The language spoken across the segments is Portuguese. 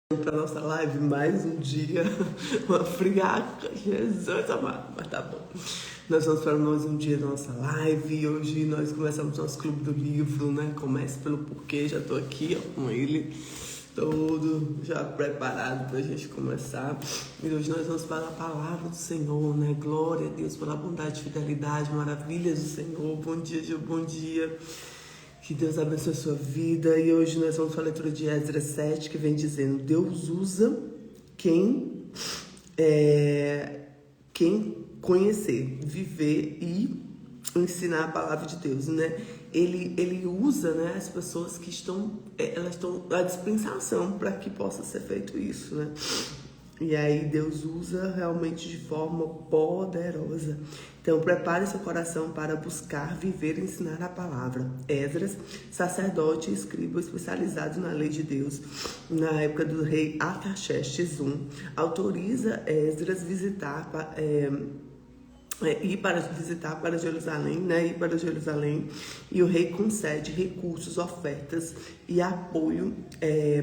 Para nossa live, mais um dia, uma friaca, Jesus amado, mas tá bom. Nós vamos para mais um dia da nossa live e hoje nós começamos nosso clube do livro, né? Comece pelo porquê, já tô aqui ó, com ele todo já preparado para a gente começar. E hoje nós vamos falar a palavra do Senhor, né? Glória a Deus pela bondade e fidelidade, maravilhas do Senhor. Bom dia, Gil, bom dia. Que Deus abençoe a sua vida. E hoje nós vamos para a leitura de Esdras 7, que vem dizendo: Deus usa quem conhecer, viver e ensinar a palavra de Deus, né? Ele usa, né, as pessoas que elas estão à dispensação para que possa ser feito isso, né? E aí Deus usa realmente de forma poderosa. Então prepare seu coração para buscar, viver e ensinar a palavra. Esdras, sacerdote e escriba especializado na lei de Deus, na época do rei Artaxerxes I, autoriza Esdras ir para Jerusalém, né? Ir para Jerusalém, e o rei concede recursos, ofertas e apoio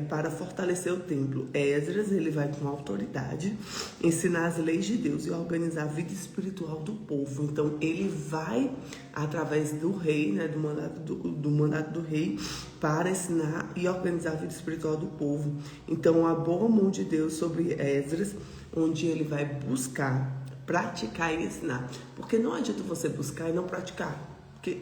para fortalecer o templo. Esdras, ele vai com autoridade ensinar as leis de Deus e organizar a vida espiritual do povo. Então ele vai através do rei, né? Do mandato do rei, para ensinar e organizar a vida espiritual do povo. Então a boa mão de Deus sobre Esdras, onde ele vai buscar praticar e ensinar. Porque não adianta você buscar e não praticar. Porque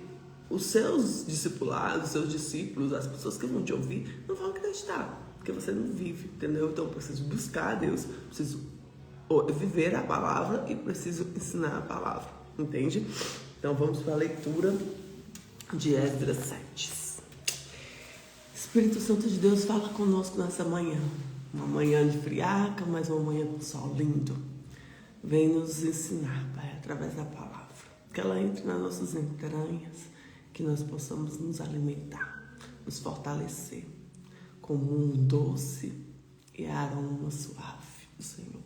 os seus discipulados, os seus discípulos, as pessoas que vão te ouvir, não vão acreditar. Porque você não vive, entendeu? Então eu preciso buscar a Deus, preciso viver a palavra e preciso ensinar a palavra. Entende? Então vamos para a leitura de Esdras 7. Espírito Santo de Deus, fala conosco nessa manhã. Uma manhã de friaca, mas uma manhã com sol lindo. Vem nos ensinar, Pai, através da palavra. Que ela entre nas nossas entranhas, que nós possamos nos alimentar, nos fortalecer, como um doce e aroma suave do Senhor.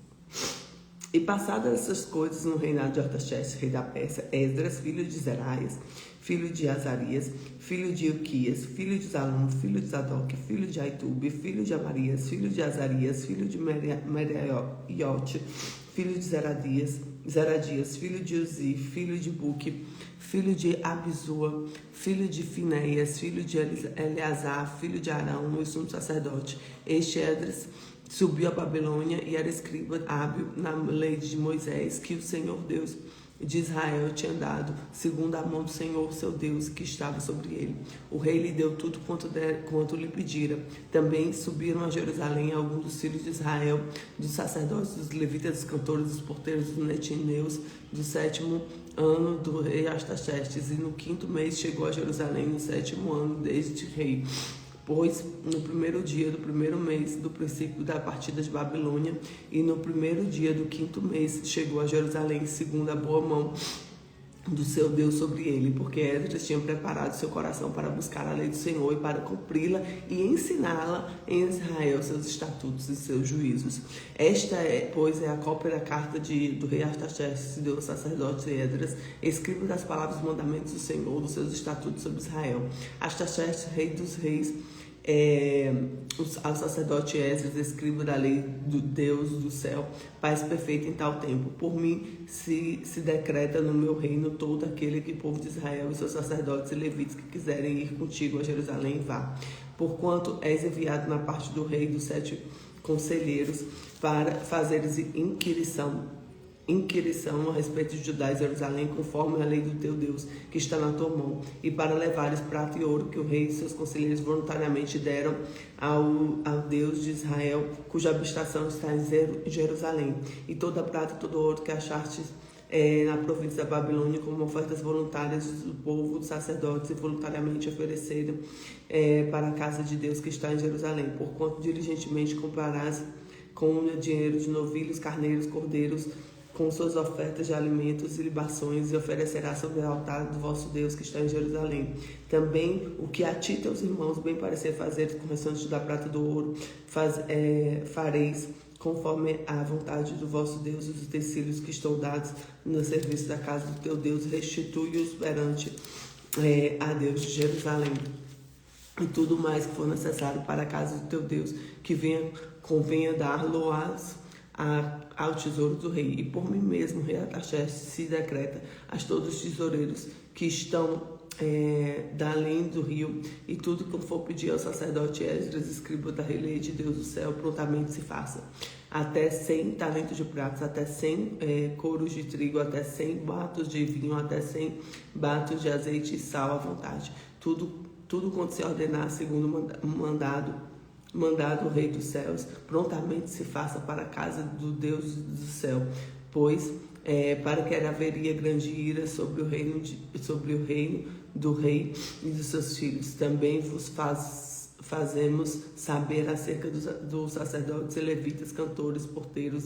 E passadas essas coisas no reinado de Artaxerxes, rei da Pérsia, Esdras, filho de Zeraias, filho de Azarias, filho de Ilquias, filho de Zalum, filho de Zadok, filho de Aitube, filho de Amarias, filho de Azarias, filho de Meraiote, filho de Zeradias, filho de Uzi, filho de Buque, filho de Abizua, filho de Finéias, filho de Eleazar, filho de Arão, o sumo sacerdote. Este Esdras subiu a Babilônia e era escriba hábil na lei de Moisés, que o Senhor Deus de Israel tinha dado, segundo a mão do Senhor, seu Deus, que estava sobre ele. O rei lhe deu tudo quanto lhe pedira. Também subiram a Jerusalém alguns dos filhos de Israel, dos sacerdotes, dos levitas, dos cantores, dos porteiros, dos netineus, do 7º ano do rei Artaxerxes, e no 5º mês chegou a Jerusalém, no 7º ano desde rei. Pois no primeiro dia do primeiro mês do princípio da partida de Babilônia, e no primeiro dia do 5º mês chegou a Jerusalém, segundo a boa mão do seu Deus sobre ele, porque Esdras tinha preparado seu coração para buscar a lei do Senhor e para cumpri-la e ensiná-la em Israel, seus estatutos e seus juízos. Esta pois, é a cópia da carta do rei Artaxerxes, do sacerdote Esdras, escriba das palavras e mandamentos do Senhor, dos seus estatutos sobre Israel. Artaxerxes, rei dos reis, ao sacerdote Esdras, escriba da lei do Deus do céu, paz perfeita em tal tempo. Por mim se decreta no meu reino todo aquele que o povo de Israel e seus sacerdotes e levitas que quiserem ir contigo a Jerusalém, vá. Porquanto és enviado na parte do rei dos 7 conselheiros para fazeres inquirição a respeito de Judá e Jerusalém, conforme a lei do teu Deus, que está na tua mão, e para levares prata e ouro que o rei e seus conselheiros voluntariamente deram ao Deus de Israel, cuja habitação está em Jerusalém, e toda a prata e todo o ouro que achaste na província da Babilônia, como ofertas voluntárias do povo, dos sacerdotes, e voluntariamente ofereceram para a casa de Deus que está em Jerusalém, porquanto diligentemente comprarás com o dinheiro de novilhos, carneiros, cordeiros, com suas ofertas de alimentos e libações, e oferecerá sobre o altar do vosso Deus que está em Jerusalém. Também o que a ti e teus irmãos bem parecer fazer com o restante da prata e do ouro, fareis conforme a vontade do vosso Deus. Os utensílios que estão dados no serviço da casa do teu Deus, restitui-os perante a Deus de Jerusalém. E tudo mais que for necessário para a casa do teu Deus, que venha convenha dar-lo-ás ao tesouro do rei. E por mim mesmo, rei Artaxerxes, se decreta a todos os tesoureiros que estão da além do rio, e tudo que for pedir ao sacerdote Esdras, escriba da lei de Deus do céu, prontamente se faça. Até 100 talentos de pratos, até 100 coros de trigo, até 100 batos de vinho, até 100 batos de azeite e sal à vontade. Tudo quanto se ordenar segundo mandado o Rei dos céus, prontamente se faça para a casa do Deus do céu, pois para que haveria grande ira sobre o reino do rei e dos seus filhos. Também vos fazemos saber acerca dos sacerdotes e levitas, cantores, porteiros,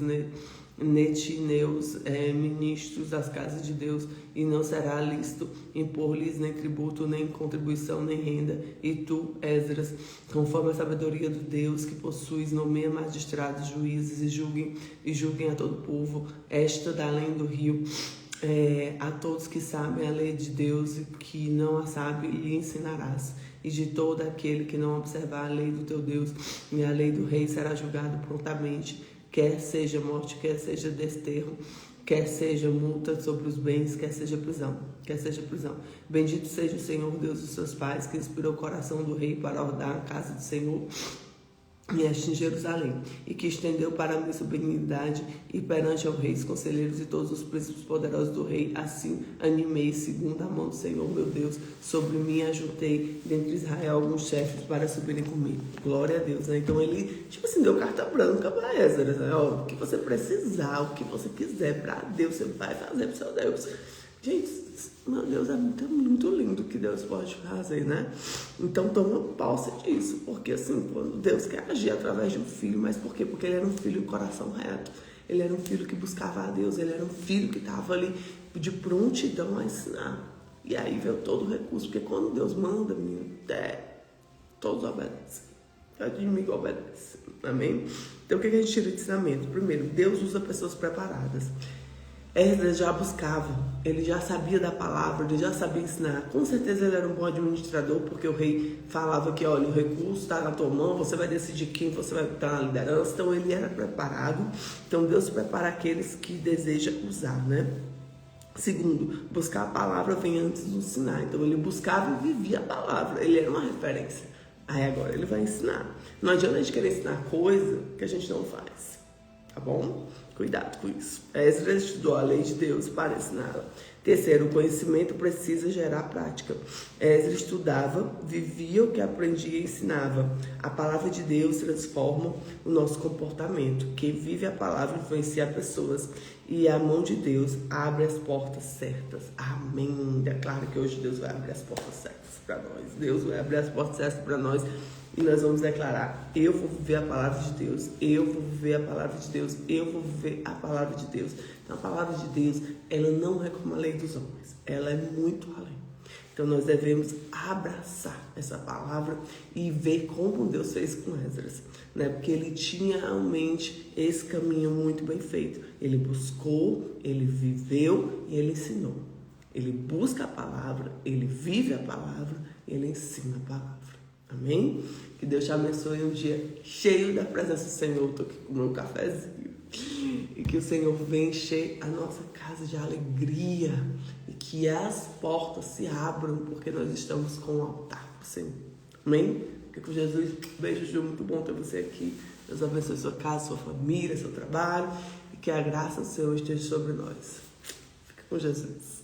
netineus, ministros das casas de Deus, e não será lícito impor-lhes nem tributo, nem contribuição, nem renda. E tu, Esdras, conforme a sabedoria do Deus que possuis, nomeia magistrados, juízes, e julguem a todo o povo, esta da além do rio. A todos que sabem a lei de Deus e que não a sabe, lhe ensinarás. E de todo aquele que não observar a lei do teu Deus e a lei do rei será julgado prontamente, quer seja morte, quer seja desterro, quer seja multa sobre os bens, quer seja prisão. Bendito seja o Senhor Deus dos seus pais, que inspirou o coração do rei para ordenar a casa do Senhor e este em Jerusalém, e que estendeu para mim sua benignidade, e perante ao rei, os conselheiros e todos os príncipes poderosos do rei, assim animei, segundo a mão do Senhor meu Deus, sobre mim ajuntei dentre Israel alguns chefes para subirem comigo. Glória a Deus, né? Então ele, deu carta branca para Esdras, né? O que você precisar, o que você quiser para Deus, você vai fazer para o seu Deus. Gente, meu Deus, é muito lindo que Deus pode fazer, né? Então toma posse disso, porque assim, quando Deus quer agir através de um filho, mas por quê? Porque ele era um filho de coração reto, ele era um filho que buscava a Deus, ele era um filho que estava ali de prontidão a ensinar. E aí veio todo o recurso, porque quando Deus manda, menino, todos obedecem. O inimigo obedece, amém? Então o que a gente tira de ensinamento? Primeiro, Deus usa pessoas preparadas. Esdras já buscava, ele já sabia da palavra, ele já sabia ensinar. Com certeza ele era um bom administrador, porque o rei falava que, olha, o recurso está na tua mão, você vai decidir quem você vai estar na liderança. Então ele era preparado. Então Deus prepara aqueles que deseja usar, né? Segundo, buscar a palavra vem antes do ensinar. Então ele buscava e vivia a palavra, ele era uma referência. Aí agora ele vai ensinar. Não adianta a gente querer ensinar coisa que a gente não faz, tá bom? Cuidado com isso. Esdras estudou a lei de Deus para ensiná-la. Terceiro, o conhecimento precisa gerar prática. Esdras estudava, vivia o que aprendia e ensinava. A palavra de Deus transforma o nosso comportamento. Quem vive a palavra influencia pessoas. E a mão de Deus abre as portas certas. Amém. Declaro que hoje Deus vai abrir as portas certas para nós. Deus vai abrir as portas certas para nós. E nós vamos declarar, eu vou viver a palavra de Deus, eu vou viver a palavra de Deus, eu vou viver a palavra de Deus. Então a palavra de Deus, ela não é como a lei dos homens, ela é muito além. Então nós devemos abraçar essa palavra e ver como Deus fez com Esdras, né? Porque ele tinha realmente esse caminho muito bem feito. Ele buscou, ele viveu e ele ensinou. Ele busca a palavra, ele vive a palavra, ele ensina a palavra. Amém? Que Deus te abençoe um dia cheio da presença do Senhor. Estou aqui com o meu cafezinho. E que o Senhor venha encher a nossa casa de alegria. E que as portas se abram, porque nós estamos com o altar do Senhor. Amém? Fica com Jesus. Beijo, Ju. Muito bom ter você aqui. Deus abençoe sua casa, sua família, seu trabalho. E que a graça do Senhor esteja sobre nós. Fica com Jesus.